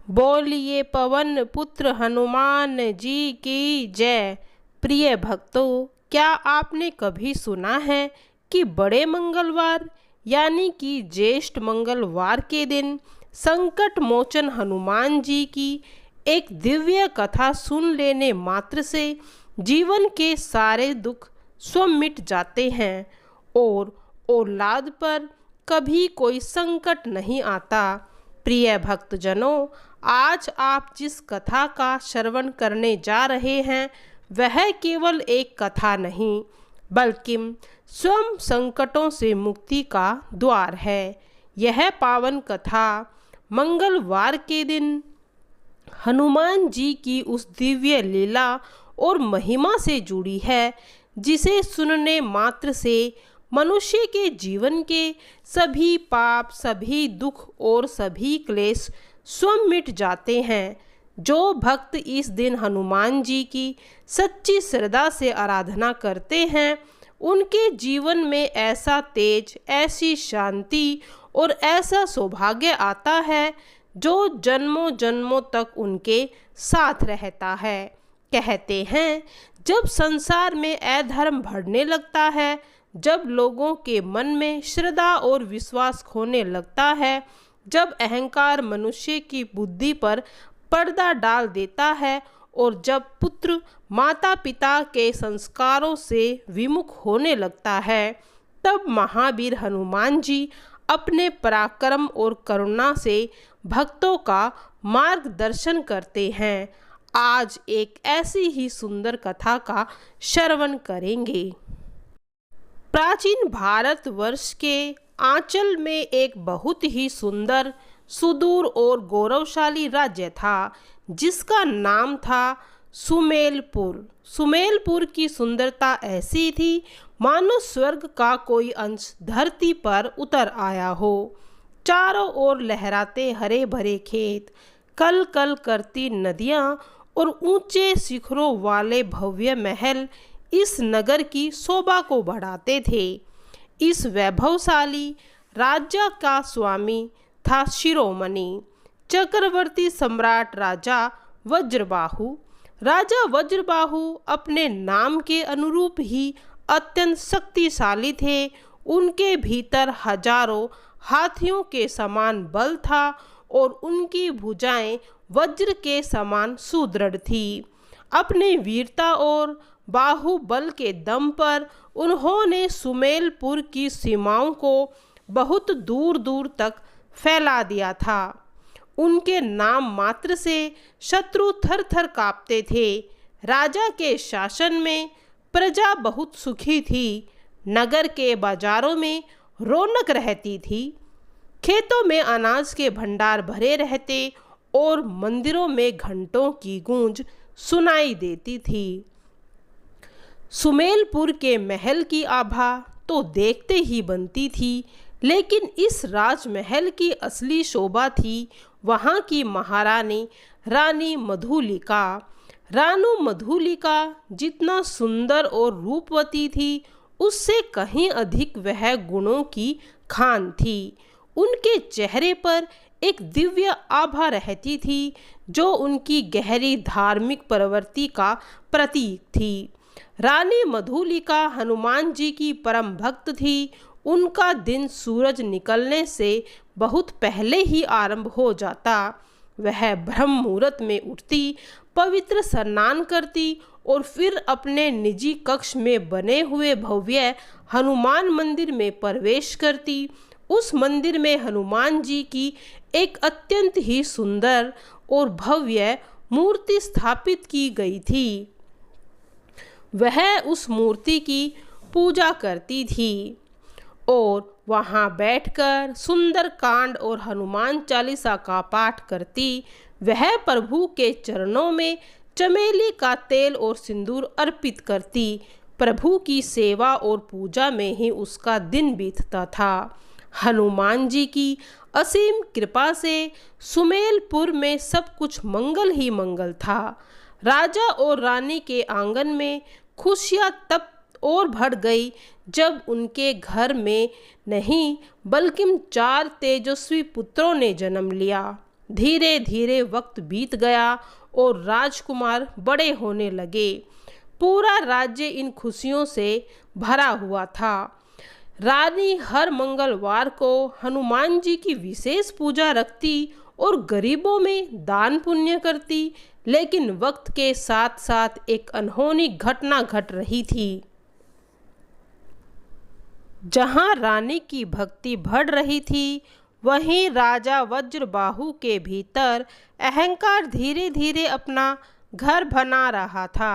बोलिए पवन पुत्र हनुमान जी की जय। प्रिय भक्तों, क्या आपने कभी सुना है कि बड़े मंगलवार यानी कि ज्येष्ठ मंगलवार के दिन संकट मोचन हनुमान जी की एक दिव्य कथा सुन लेने मात्र से जीवन के सारे दुख स्वयं मिट जाते हैं और औलाद पर कभी कोई संकट नहीं आता। प्रिय भक्तजनों, आज आप जिस कथा का श्रवण करने जा रहे हैं वह केवल एक कथा नहीं बल्कि स्वयं संकटों से मुक्ति का द्वार है। यह पावन कथा मंगलवार के दिन हनुमान जी की उस दिव्य लीला और महिमा से जुड़ी है जिसे सुनने मात्र से मनुष्य के जीवन के सभी पाप, सभी दुख और सभी क्लेश स्वयं मिट जाते हैं। जो भक्त इस दिन हनुमान जी की सच्ची श्रद्धा से आराधना करते हैं उनके जीवन में ऐसा तेज, ऐसी शांति और ऐसा सौभाग्य आता है जो जन्मों जन्मों तक उनके साथ रहता है। कहते हैं, जब संसार में अधर्म बढ़ने लगता है, जब लोगों के मन में श्रद्धा और विश्वास खोने लगता है, जब अहंकार मनुष्य की बुद्धि पर पर्दा डाल देता है और जब पुत्र माता पिता के संस्कारों से विमुख होने लगता है, तब महावीर हनुमान जी अपने पराक्रम और करुणा से भक्तों का मार्गदर्शन करते हैं। आज एक ऐसी ही सुंदर कथा का श्रवण करेंगे। प्राचीन भारतवर्ष के आंचल में एक बहुत ही सुंदर, सुदूर और गौरवशाली राज्य था जिसका नाम था सुमेलपुर। सुमेलपुर की सुंदरता ऐसी थी मानो स्वर्ग का कोई अंश धरती पर उतर आया हो। चारों ओर लहराते हरे भरे खेत, कल कल करती नदियाँ और ऊंचे शिखरों वाले भव्य महल इस नगर की शोभा को बढ़ाते थे। इस वैभवशाली राज्य का स्वामी था शिरोमणि चक्रवर्ती सम्राट राजा वज्रबाहु। राजा वज्रबाहु अपने नाम के अनुरूप ही अत्यंत शक्तिशाली थे। उनके भीतर हजारों हाथियों के समान बल था और उनकी भुजाएं वज्र के समान सुदृढ़ थी। अपने वीरता और बाहुबल के दम पर उन्होंने सुमेलपुर की सीमाओं को बहुत दूर दूर तक फैला दिया था। उनके नाम मात्र से शत्रु थर थर कांपते थे। राजा के शासन में प्रजा बहुत सुखी थी। नगर के बाजारों में रौनक रहती थी। खेतों में अनाज के भंडार भरे रहते और मंदिरों में घंटों की गूंज सुनाई देती थी। सुमेलपुर के महल की आभा तो देखते ही बनती थी, लेकिन इस राजमहल की असली शोभा थी वहाँ की महारानी रानी मधुलिका। रानू मधुलिका जितना सुंदर और रूपवती थी, उससे कहीं अधिक वह गुणों की खान थी। उनके चेहरे पर एक दिव्य आभा रहती थी जो उनकी गहरी धार्मिक प्रवृत्ति का प्रतीक थी। रानी मधुलिका हनुमान जी की परम भक्त थी। उनका दिन सूरज निकलने से बहुत पहले ही आरंभ हो जाता। वह ब्रह्म मुहूर्त में उठती, पवित्र स्नान करती और फिर अपने निजी कक्ष में बने हुए भव्य हनुमान मंदिर में प्रवेश करती। उस मंदिर में हनुमान जी की एक अत्यंत ही सुंदर और भव्य मूर्ति स्थापित की गई थी। वह उस मूर्ति की पूजा करती थी और वहाँ बैठकर सुंदर कांड और हनुमान चालीसा का पाठ करती। वह प्रभु के चरणों में चमेली का तेल और सिंदूर अर्पित करती। प्रभु की सेवा और पूजा में ही उसका दिन बीतता था। हनुमान जी की असीम कृपा से सुमेलपुर में सब कुछ मंगल ही मंगल था। राजा और रानी के आंगन में खुशियाँ तब और बढ़ गई जब उनके घर में नहीं बल्कि 4 तेजस्वी पुत्रों ने जन्म लिया। धीरे धीरे वक्त बीत गया और राजकुमार बड़े होने लगे। पूरा राज्य इन खुशियों से भरा हुआ था। रानी हर मंगलवार को हनुमान जी की विशेष पूजा रखती और गरीबों में दान पुण्य करती। लेकिन वक्त के साथ साथ एक अनहोनी घटना घट रही थी। जहां रानी की भक्ति बढ़ रही थी, वहीं राजा वज्रबाहु के भीतर अहंकार धीरे धीरे अपना घर बना रहा था।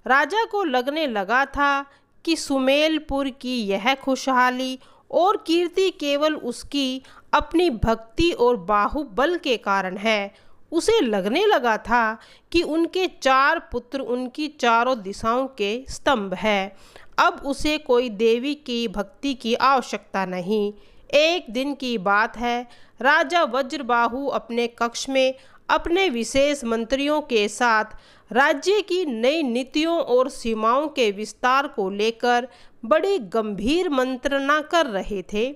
राजा को लगने लगा था कि सुमेलपुर की यह खुशहाली और कीर्ति केवल उसकी अपनी भक्ति और बाहुबल के कारण है। उसे लगने लगा था कि उनके 4 पुत्र उनकी चारों दिशाओं के स्तंभ है। अब उसे कोई देवी की भक्ति की आवश्यकता नहीं। एक दिन की बात है, राजा वज्रबाहु अपने कक्ष में अपने विशेष मंत्रियों के साथ राज्य की नई नीतियों और सीमाओं के विस्तार को लेकर बड़ी गंभीर मंत्रणा कर रहे थे।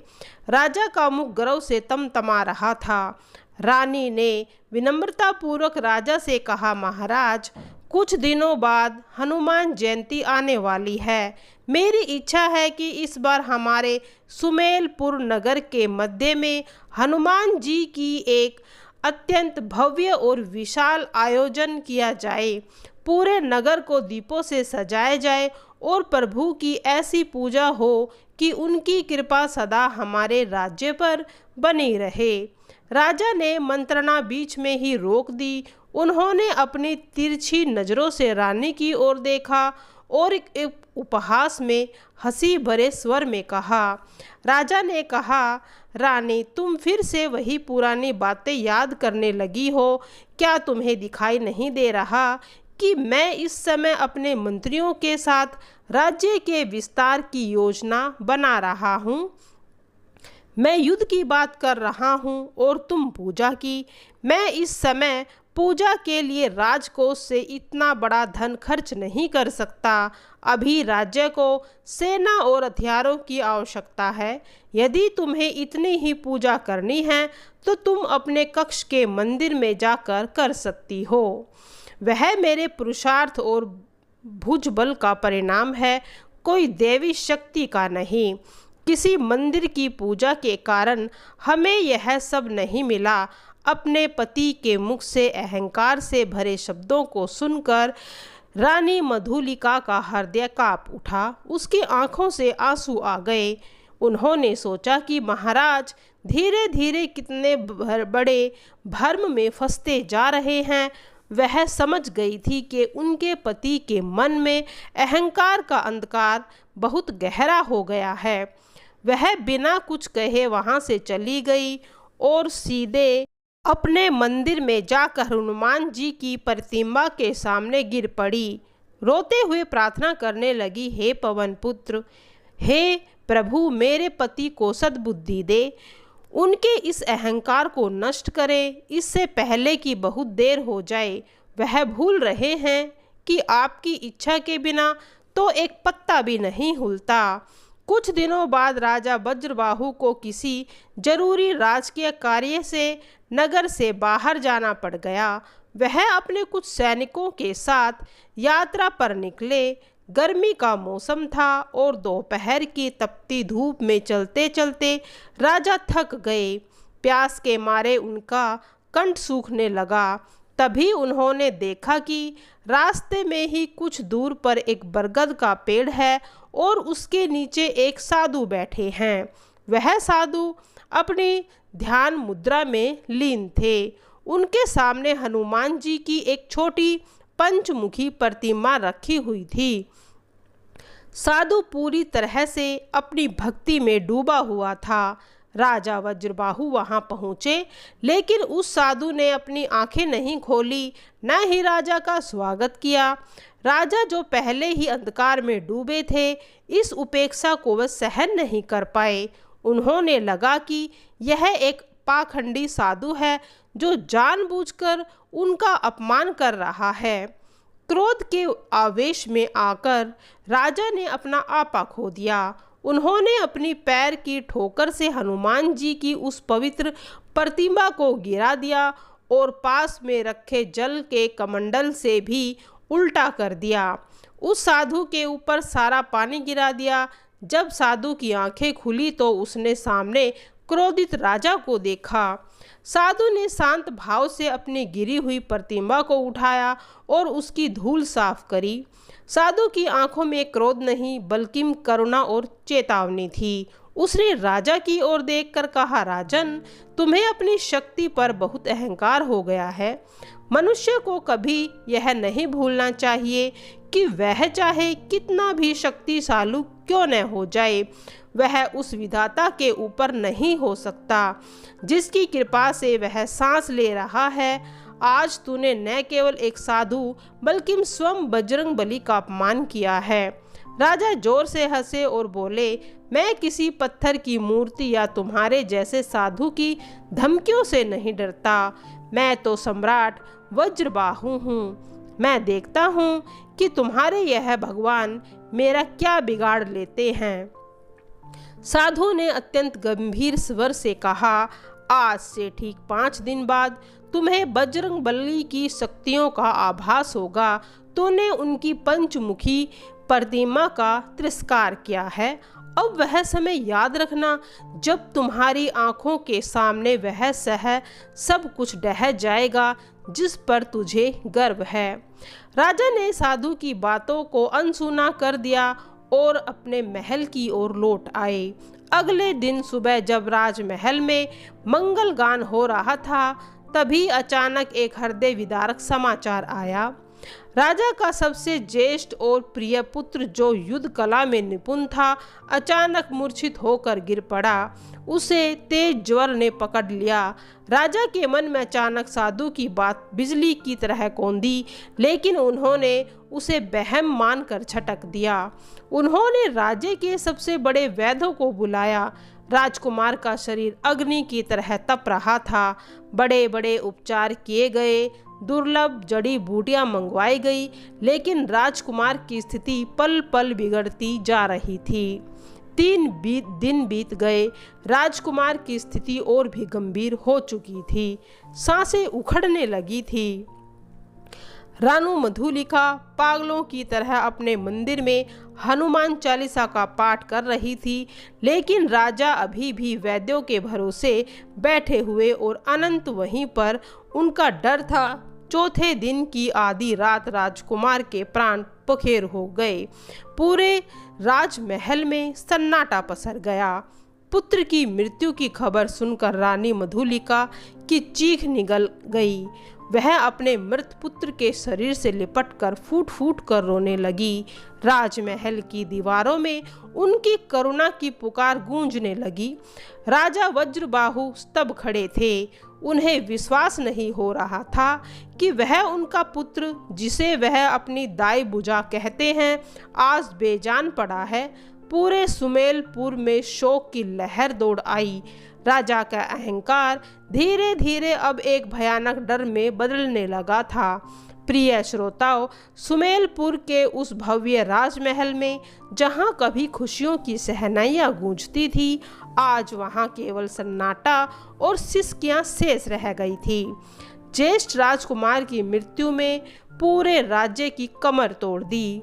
राजा का मुख गर्व से तमतमा रहा था। रानी ने विनम्रतापूर्वक राजा से कहा, महाराज, कुछ दिनों बाद हनुमान जयंती आने वाली है। मेरी इच्छा है कि इस बार हमारे सुमेलपुर नगर के मध्य में हनुमान जी की एक अत्यंत भव्य और विशाल आयोजन किया जाए। पूरे नगर को दीपों से सजाया जाए और प्रभु की ऐसी पूजा हो कि उनकी कृपा सदा हमारे राज्य पर बनी रहे। राजा ने मंत्रणा बीच में ही रोक दी। उन्होंने अपनी तिरछी नज़रों से रानी की ओर देखा और एक उपहास में हंसी भरे स्वर में कहा। राजा ने कहा, रानी, तुम फिर से वही पुरानी बातें याद करने लगी हो। क्या तुम्हें दिखाई नहीं दे रहा कि मैं इस समय अपने मंत्रियों के साथ राज्य के विस्तार की योजना बना रहा हूँ? मैं युद्ध की बात कर रहा हूँ और तुम पूजा की। मैं इस समय पूजा के लिए राजकोष से इतना बड़ा धन खर्च नहीं कर सकता। अभी राज्य को सेना और हथियारों की आवश्यकता है। यदि तुम्हें इतनी ही पूजा करनी है तो तुम अपने कक्ष के मंदिर में जाकर कर सकती हो। वह मेरे पुरुषार्थ और भुजबल का परिणाम है, कोई देवी शक्ति का नहीं। किसी मंदिर की पूजा के कारण हमें यह सब नहीं मिला। अपने पति के मुख से अहंकार से भरे शब्दों को सुनकर रानी मधुलिका का हृदय कांप उठा। उसकी आंखों से आंसू आ गए। उन्होंने सोचा कि महाराज धीरे धीरे कितने बड़े भ्रम में फंसते जा रहे हैं। वह समझ गई थी कि उनके पति के मन में अहंकार का अंधकार बहुत गहरा हो गया है। वह बिना कुछ कहे वहां से चली गई और सीधे अपने मंदिर में जाकर हनुमान जी की प्रतिमा के सामने गिर पड़ी। रोते हुए प्रार्थना करने लगी, हे पवन पुत्र, हे प्रभु, मेरे पति को सद्बुद्धि दे, उनके इस अहंकार को नष्ट करें, इससे पहले कि बहुत देर हो जाए। वह भूल रहे हैं कि आपकी इच्छा के बिना तो एक पत्ता भी नहीं हिलता। कुछ दिनों बाद राजा वज्रबाहु को किसी जरूरी राजकीय कार्य से नगर से बाहर जाना पड़ गया। वह अपने कुछ सैनिकों के साथ यात्रा पर निकले। गर्मी का मौसम था और दोपहर की तपती धूप में चलते चलते राजा थक गए। प्यास के मारे उनका कंठ सूखने लगा। तभी उन्होंने देखा कि रास्ते में ही कुछ दूर पर एक बरगद का पेड़ है और उसके नीचे एक साधु बैठे हैं। वह साधु अपनी ध्यान मुद्रा में लीन थे। उनके सामने हनुमान जी की एक छोटी पंचमुखी प्रतिमा रखी हुई थी। साधु पूरी तरह से अपनी भक्ति में डूबा हुआ था। राजा वज्रबाहु वहां पहुंचे, लेकिन उस साधु ने अपनी आंखें नहीं खोली, न ही राजा का स्वागत किया। राजा, जो पहले ही अंधकार में डूबे थे, इस उपेक्षा को वह सहन नहीं कर पाए। उन्होंने लगा कि यह एक पाखंडी साधु है जो जानबूझकर उनका अपमान कर रहा है। क्रोध के आवेश में आकर राजा ने अपना आपा खो दिया। उन्होंने अपनी पैर की ठोकर से हनुमान जी की उस पवित्र प्रतिमा को गिरा दिया और पास में रखे जल के कमंडल से भी उल्टा कर दिया। उस साधु के ऊपर सारा पानी गिरा दिया। जब साधु की आंखें खुली तो उसने सामने क्रोधित राजा को देखा। साधु ने शांत भाव से अपनी गिरी हुई प्रतिमा को उठाया और उसकी धूल साफ करी। साधु की आंखों में क्रोध नहीं बल्कि करुणा और चेतावनी थी। उसने राजा की ओर देखकर कहा, राजन, तुम्हें अपनी शक्ति पर बहुत अहंकार हो गया है। मनुष्य को कभी यह नहीं भूलना चाहिए कि वह चाहे कितना भी शक्तिशाली क्यों न हो जाए, वह उस विधाता के ऊपर नहीं हो सकता जिसकी कृपा से वह सांस ले रहा है। आज तूने न केवल एक साधु बल्कि स्वयं बजरंग बली का अपमान किया है। राजा जोर से हंसे और बोले, मैं किसी पत्थर की मूर्ति या तुम्हारे जैसे साधु की धमकियों से नहीं डरता। मैं तो सम्राट वज्रबाहु हूँ। मैं देखता हूँ कि तुम्हारे यह भगवान मेरा क्या बिगाड़ लेते हैं। साधु ने अत्यंत गंभीर स्वर से कहा, आज से ठीक 5 दिन बाद तुम्हें बजरंग बली की शक्तियों का आभास होगा। तूने उनकी पंचमुखी प्रतिमा का तिरस्कार किया है। अब वह समय याद रखना जब तुम्हारी आंखों के सामने वह सब कुछ ढह जाएगा जिस पर तुझे गर्व है। राजा ने साधु की बातों को अनसुना कर दिया और अपने महल की ओर लौट आए। अगले दिन सुबह जब राजमहल में मंगल गान हो रहा था, तभी अचानक एक हृदय विदारक समाचार आया। राजा का सबसे ज्येष्ठ और प्रिय पुत्र, जो युद्ध कला में निपुण था, अचानक मूर्छित होकर गिर पड़ा। उसे तेज ज्वर ने पकड़ लिया। राजा के मन में अचानक साधु की बात बिजली की तरह कौंधी, लेकिन उन्होंने उसे वहम मानकर झटक दिया। उन्होंने राज्य के सबसे बड़े वैद्यों को बुलाया। राजकुमार का शरीर अग्नि की तरह तप रहा था। बड़े बड़े उपचार किए गए, दुर्लभ जड़ी बूटियां मंगवाई गई, लेकिन राजकुमार की स्थिति पल पल बिगड़ती जा रही थी। 3 दिन बीत गए। राजकुमार की स्थिति और भी गंभीर हो चुकी थी। सांसें उखड़ने लगी थी। रानू मधुलिका पागलों की तरह अपने मंदिर में हनुमान चालीसा का पाठ कर रही थी, लेकिन राजा अभी भी वैद्यों के भरोसे बैठे हुए और अनंत वहीं पर उनका डर था। चौथे दिन की आधी रात राजकुमार के प्राण पखेर हो गए। पूरे राजमहल में सन्नाटा पसर गया। पुत्र की मृत्यु की खबर सुनकर रानी मधुलिका की चीख निकल गई। वह अपने मृत पुत्र के शरीर से लिपटकर फूट फूट कर रोने लगी। राजमहल की दीवारों में उनकी करुणा की पुकार गूंजने लगी। राजा वज्रबाहु स्तब्ध खड़े थे। उन्हें विश्वास नहीं हो रहा था कि वह उनका पुत्र, जिसे वह अपनी दाई भुजा कहते हैं, आज बेजान पड़ा है। पूरे सुमेलपुर में शोक की लहर दौड़ आई। राजा का अहंकार धीरे धीरे अब एक भयानक डर में बदलने लगा था। प्रिय श्रोताओं, सुमेलपुर के उस भव्य राजमहल में जहां कभी खुशियों की शहनाइयां गूंजती थी, आज वहां केवल सन्नाटा और सिसकियां शेष रह गई थी। ज्येष्ठ राजकुमार की मृत्यु में पूरे राज्य की कमर तोड़ दी।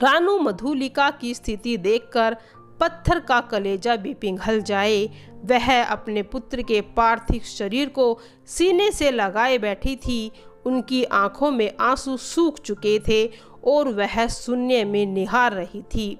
रानू मधुलिका की स्थिति देखकर पत्थर का कलेजा भी पिघल जाए। वह अपने पुत्र के पार्थिव शरीर को सीने से लगाए बैठी थी। उनकी आंखों में आंसू सूख चुके थे और वह शून्य में निहार रही थी।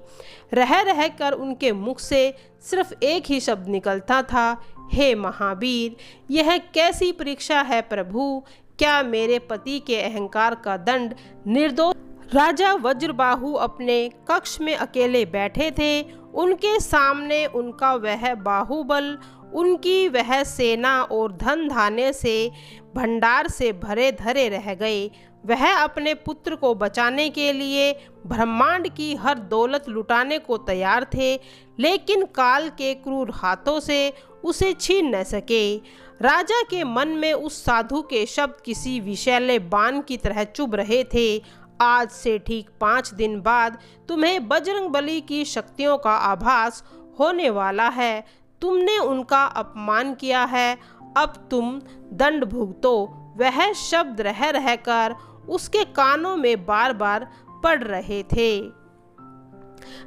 रह रहकर उनके मुख से सिर्फ एक ही शब्द निकलता था, हे महावीर, यह कैसी परीक्षा है प्रभु। क्या मेरे पति के अहंकार का दंड निर्दोष। राजा वज्रबाहु अपने कक्ष में अकेले बैठे थे। उनके सामने उनका वह बाहुबल, उनकी वह सेना और धन धान्य से भंडार से भरे धरे रह गए। वह अपने पुत्र को बचाने के लिए ब्रह्मांड की हर दौलत लुटाने को तैयार थे, लेकिन काल के क्रूर हाथों से उसे छीन न सके। राजा के मन में उस साधु के शब्द किसी विषैले बाण की तरह चुभ रहे थे। आज से ठीक 5 दिन बाद तुम्हें बजरंग बली की शक्तियों का आभास होने वाला है। तुमने उनका अपमान किया है, अब तुम दंड भुगतो। वह शब्द रह रहकर उसके कानों में बार बार पड़ रहे थे।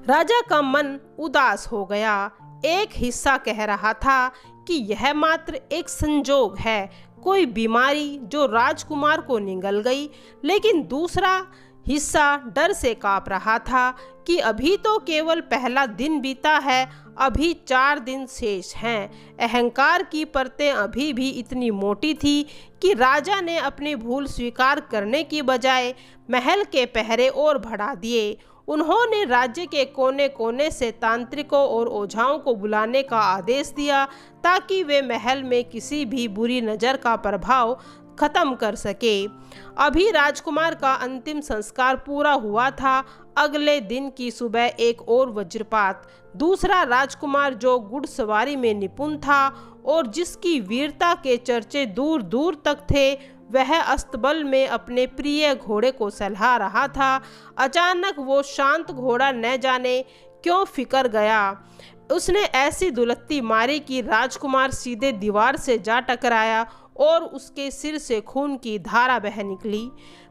राजा का मन उदास हो गया। एक हिस्सा कह रहा था कि यह मात्र एक संजोग है, कोई बीमारी जो राजकुमार को निगल गई, लेकिन दूसरा हिस्सा डर से कांप रहा था कि अभी तो केवल पहला दिन बीता है, अभी 4 दिन शेष हैं। अहंकार की परतें अभी भी इतनी मोटी थी कि राजा ने अपनी भूल स्वीकार करने की बजाय महल के पहरे और बढ़ा दिए। उन्होंने राज्य के कोने कोने से तांत्रिकों और ओझाओं को बुलाने का आदेश दिया ताकि वे महल में किसी भी बुरी नज़र का प्रभाव खत्म कर सके। अभी राजकुमार का अंतिम संस्कार पूरा हुआ था। अगले दिन की सुबह एक और वज्रपात। दूसरा राजकुमार जो घुड़सवारी में निपुण था और जिसकी वीरता के चर्चे दूर दूर तक थे, वह अस्तबल में अपने प्रिय घोड़े को सहला रहा था। अचानक वो शांत घोड़ा न जाने क्यों फिकर गया। उसने ऐसी दुलत्ती मारी कि राजकुमार सीधे दीवार से जा टकराया और उसके सिर से खून की धारा बह निकली।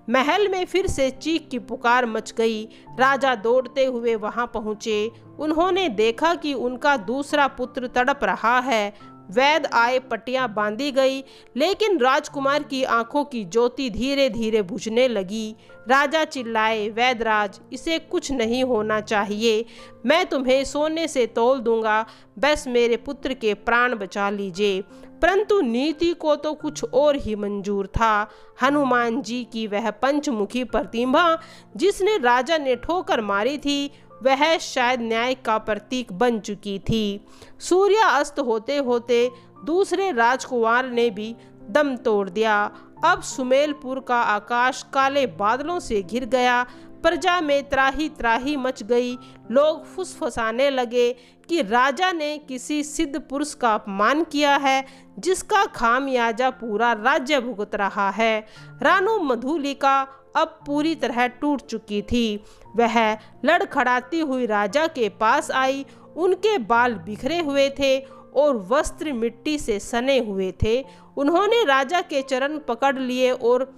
महल में फिर से चीख की पुकार मच गई। राजा दौड़ते हुए वहां पहुंचे। उन्होंने देखा कि उनका दूसरा पुत्र तड़प रहा है। वैद्य आए, पट्टियां बांधी गई, लेकिन राजकुमार की आंखों की ज्योति धीरे धीरे बुझने लगी। राजा चिल्लाए, वैद्यराज, इसे कुछ नहीं होना चाहिए, मैं तुम्हें सोने से तौल दूंगा, बस मेरे पुत्र के प्राण बचा लीजिए। परंतु नीति को तो कुछ और ही मंजूर था। हनुमान जी की वह पंचमुखी प्रतिमा जिसने राजा ने ठोकर मारी थी, वह शायद न्याय का प्रतीक बन चुकी थी। सूर्य अस्त होते होते दूसरे राजकुमार ने भी दम तोड़ दिया। अब सुमेलपुर का आकाश काले बादलों से घिर गया। प्रजा में त्राही त्राही मच गई। लोग फुसफुसाने लगे कि राजा ने किसी सिद्ध पुरुष का अपमान किया है, जिसका खामियाजा पूरा राज्य भुगत रहा है। रानू मधुलिका अब पूरी तरह टूट चुकी थी। वह लड़खड़ाती हुई राजा के पास आई। उनके बाल बिखरे हुए थे और वस्त्र मिट्टी से सने हुए थे। उन्होंने राजा के चरण पकड़ लिए और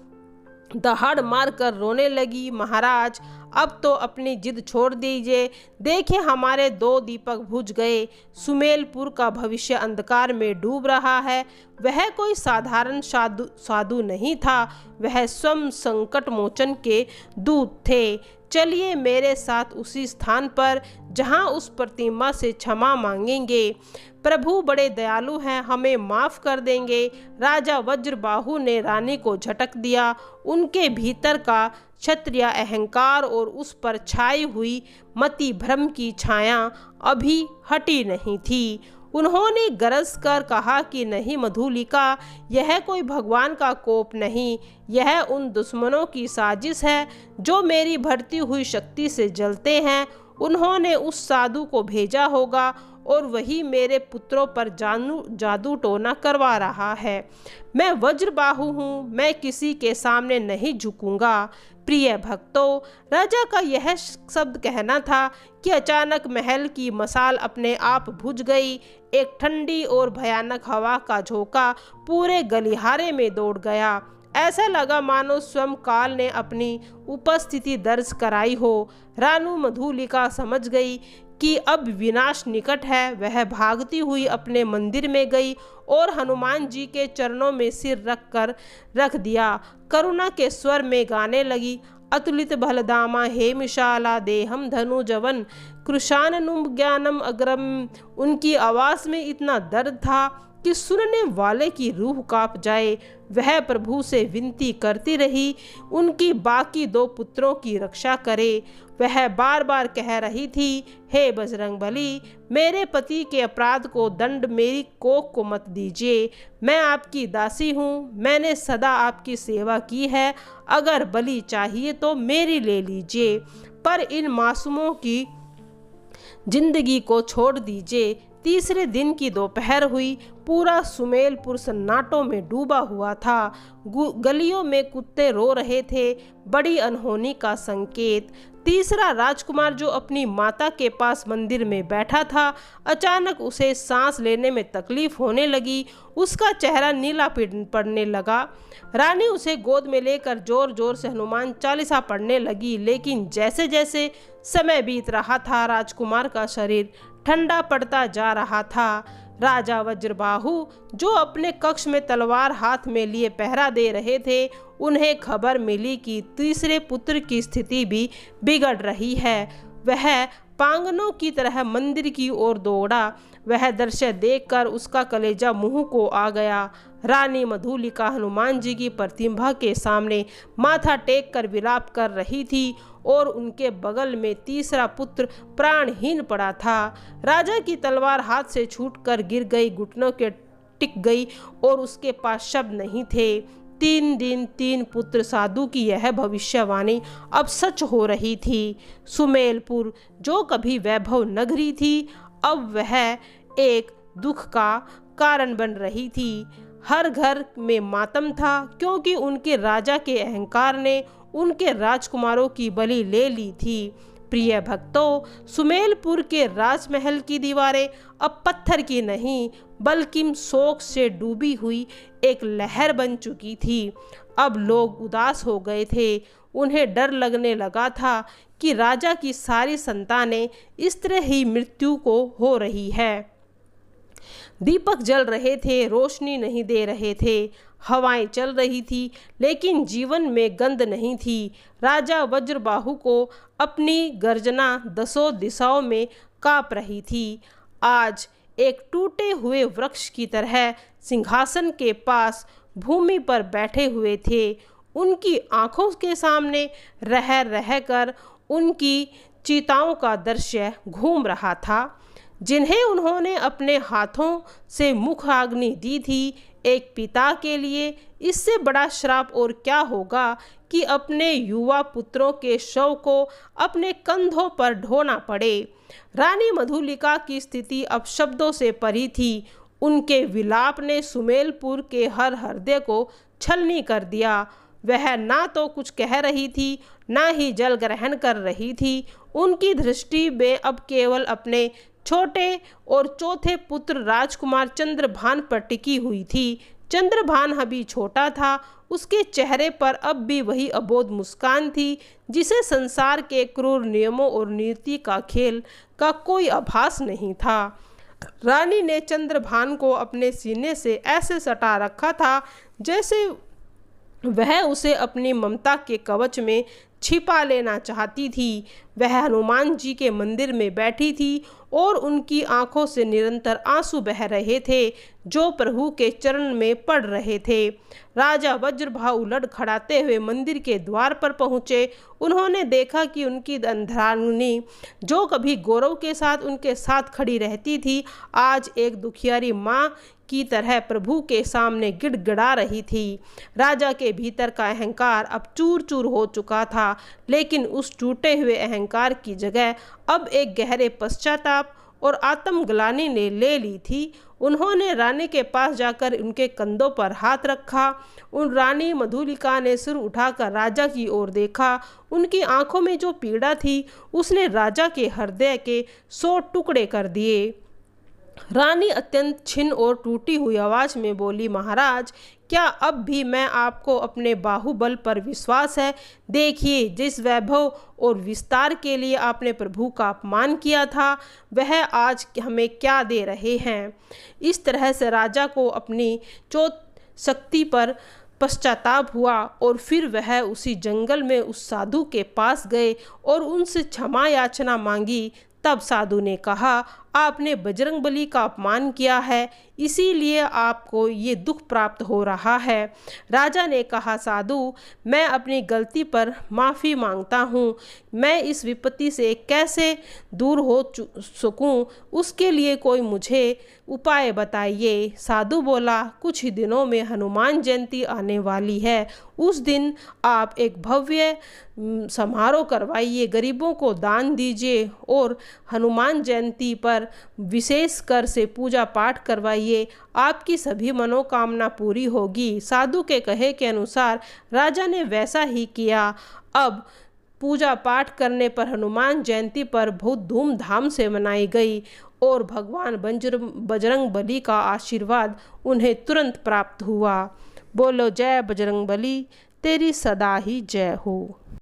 दहाड़ मारकर रोने लगी, महाराज, अब तो अपनी जिद छोड़ दीजिए। देखिए, हमारे 2 दीपक बुझ गए। सुमेलपुर का भविष्य अंधकार में डूब रहा है। वह कोई साधारण साधु नहीं था, वह स्वयं संकट मोचन के दूत थे। चलिए मेरे साथ उसी स्थान पर जहां उस प्रतिमा से क्षमा मांगेंगे। प्रभु बड़े दयालु हैं, हमें माफ़ कर देंगे। राजा वज्रबाहु ने रानी को झटक दिया। उनके भीतर का क्षत्रिय अहंकार और उस पर छाई हुई मति भ्रम की छाया अभी हटी नहीं थी। उन्होंने गरज कर कहा कि नहीं मधुलिका, यह कोई भगवान का कोप नहीं, यह उन दुश्मनों की साजिश है जो मेरी बढ़ती हुई शक्ति से जलते हैं। उन्होंने उस साधु को भेजा होगा और वही मेरे पुत्रों पर जादू टोना करवा रहा है। मैं वज्रबाहु हूँ, मैं किसी के सामने नहीं झुकूंगा। प्रिय भक्तों, राजा का यह शब्द कहना था कि अचानक महल की मसाल अपने आप बुझ गई। एक ठंडी और भयानक हवा का झोंका पूरे गलिहारे में दौड़ गया। ऐसा लगा मानो स्वयं काल ने अपनी उपस्थिति दर्ज कराई हो। रानू मधुलिका समझ गई कि अब विनाश निकट है। वह भागती हुई अपने मंदिर में गई और हनुमान जी के चरणों में सिर रख दिया। करुणा के स्वर में गाने लगी, अतुलित बलधामा हेमशाला देहम धनु जवन कृशाननुम ज्ञानम अग्रम। उनकी आवाज़ में इतना दर्द था कि सुनने वाले की रूह कांप जाए। वह प्रभु से विनती करती रही, उनकी बाकी 2 पुत्रों की रक्षा करे। वह बार बार कह रही थी, हे बजरंगबली, मेरे पति के अपराध को दंड मेरी कोख को मत दीजिए। मैं आपकी दासी हूँ, मैंने सदा आपकी सेवा की है। अगर बलि चाहिए तो मेरी ले लीजिए, पर इन मासूमों की जिंदगी को छोड़ दीजिए। तीसरे दिन की दोपहर हुई। पूरा सुमेलपुर सन्नाटों में डूबा हुआ था। गलियों में कुत्ते रो रहे थे, बड़ी अनहोनी का संकेत। तीसरा राजकुमार जो अपनी माता के पास मंदिर में बैठा था, अचानक उसे सांस लेने में तकलीफ होने लगी। उसका चेहरा नीला पड़ने लगा। रानी उसे गोद में लेकर जोर जोर से हनुमान चालीसा पढ़ने लगी, लेकिन जैसे जैसे समय बीत रहा था, राजकुमार का शरीर ठंडा पड़ता जा रहा था। राजा वज्रबाहु, जो अपने कक्ष में तलवार हाथ में लिए पहरा दे रहे थे, उन्हें खबर मिली कि तीसरे पुत्र की स्थिति भी बिगड़ रही है। वह पांगनों की तरह मंदिर की ओर दौड़ा। वह दृश्य देखकर उसका कलेजा मुंह को आ गया। रानी मधुलिका हनुमान जी की प्रतिमा के सामने माथा टेक कर विलाप कर रही थी और उनके बगल में तीसरा पुत्र प्राणहीन पड़ा था। राजा की तलवार हाथ से छूटकर गिर गई, घुटनों के टिक गई और उसके पास शब्द नहीं थे। 3 दिन 3 पुत्र साधु की यह भविष्यवाणी अब सच हो रही थी। सुमेलपुर, जो कभी वैभव नगरी थी, अब वह एक दुख का कारण बन रही थी। हर घर में मातम था, क्योंकि उनके राजा के अहंकार ने उनके राजकुमारों की बलि ले ली थी। प्रिय भक्तों, सुमेलपुर के राजमहल की दीवारें अब पत्थर की नहीं, बल्कि शोक से डूबी हुई एक लहर बन चुकी थी। अब लोग उदास हो गए थे। उन्हें डर लगने लगा था कि राजा की सारी संतानें इस तरह ही मृत्यु को हो रही है। दीपक जल रहे थे, रोशनी नहीं दे रहे थे। हवाएं चल रही थी, लेकिन जीवन में गंध नहीं थी। राजा वज्रबाहु को अपनी गर्जना 10 दिशाओं में काँप रही थी। आज एक टूटे हुए वृक्ष की तरह सिंहासन के पास भूमि पर बैठे हुए थे। उनकी आंखों के सामने रह रह कर उनकी चिताओं का दृश्य घूम रहा था, जिन्हें उन्होंने अपने हाथों से मुखाग्नि दी थी। एक पिता के लिए इससे बड़ा श्राप और क्या होगा कि अपने युवा पुत्रों के शव को अपने कंधों पर ढोना पड़े। रानी मधुलिका की स्थिति अब शब्दों से परी थी। उनके विलाप ने सुमेलपुर के हर हृदय को छलनी कर दिया। वह ना तो कुछ कह रही थी, ना ही जल ग्रहण कर रही थी। उनकी दृष्टि में अब केवल अपने छोटे और चौथे पुत्र राजकुमार चंद्रभान पर टिकी हुई थी। चंद्रभान अभी छोटा था। उसके चेहरे पर अब भी वही अबोध मुस्कान थी, जिसे संसार के क्रूर नियमों और नीति का खेल का कोई आभास नहीं था। रानी ने चंद्रभान को अपने सीने से ऐसे सटा रखा था जैसे वह उसे अपनी ममता के कवच में छिपा लेना चाहती थी। वह हनुमान जी के मंदिर में बैठी थी और उनकी आंखों से निरंतर आंसू बह रहे थे, जो प्रभु के चरण में पड़ रहे थे। राजा वज्रबाहु लड़खड़ाते हुए मंदिर के द्वार पर पहुँचे। उन्होंने देखा कि उनकी अर्धांगिनी, जो कभी गौरव के साथ उनके साथ खड़ी रहती थी, आज एक दुखियारी माँ की तरह प्रभु के सामने गिड़गिड़ा रही थी। राजा के भीतर का अहंकार अब चूर चूर हो चुका था, लेकिन उस टूटे हुए अहंकार की जगह अब एक गहरे पश्चाताप और आत्मग्लानि ने ले ली थी। उन्होंने रानी के पास जाकर उनके कंधों पर हाथ रखा। उन रानी मधुलिका ने सिर उठाकर राजा की ओर देखा। उनकी आंखों में जो पीड़ा थी, उसने राजा के हृदय के 100 टुकड़े कर दिए। रानी अत्यंत छिन्न और टूटी हुई आवाज में बोली, महाराज, क्या अब भी मैं आपको अपने बाहुबल पर विश्वास है? देखिए, जिस वैभव और विस्तार के लिए आपने प्रभु का अपमान किया था, वह आज हमें क्या दे रहे हैं। इस तरह से राजा को अपनी शक्ति पर पश्चाताप हुआ और फिर वह उसी जंगल में उस साधु के पास गए और उनसे क्षमा याचना मांगी। तब साधु ने कहा, आपने बजरंगबली का अपमान किया है, इसीलिए आपको ये दुख प्राप्त हो रहा है। राजा ने कहा, साधु, मैं अपनी गलती पर माफ़ी मांगता हूँ। मैं इस विपत्ति से कैसे दूर हो सकूँ, उसके लिए कोई मुझे उपाय बताइए। साधु बोला, कुछ ही दिनों में हनुमान जयंती आने वाली है। उस दिन आप एक भव्य समारोह करवाइए, गरीबों को दान दीजिए और हनुमान जयंती पर पर विशेष कर से पूजा पाठ करवाइए, आपकी सभी मनोकामना पूरी होगी। साधु के कहे के अनुसार राजा ने वैसा ही किया। अब पूजा पाठ करने पर हनुमान जयंती पर बहुत धूमधाम से मनाई गई और भगवान बजरंग बली का आशीर्वाद उन्हें तुरंत प्राप्त हुआ। बोलो जय बजरंग बली, तेरी सदा ही जय हो।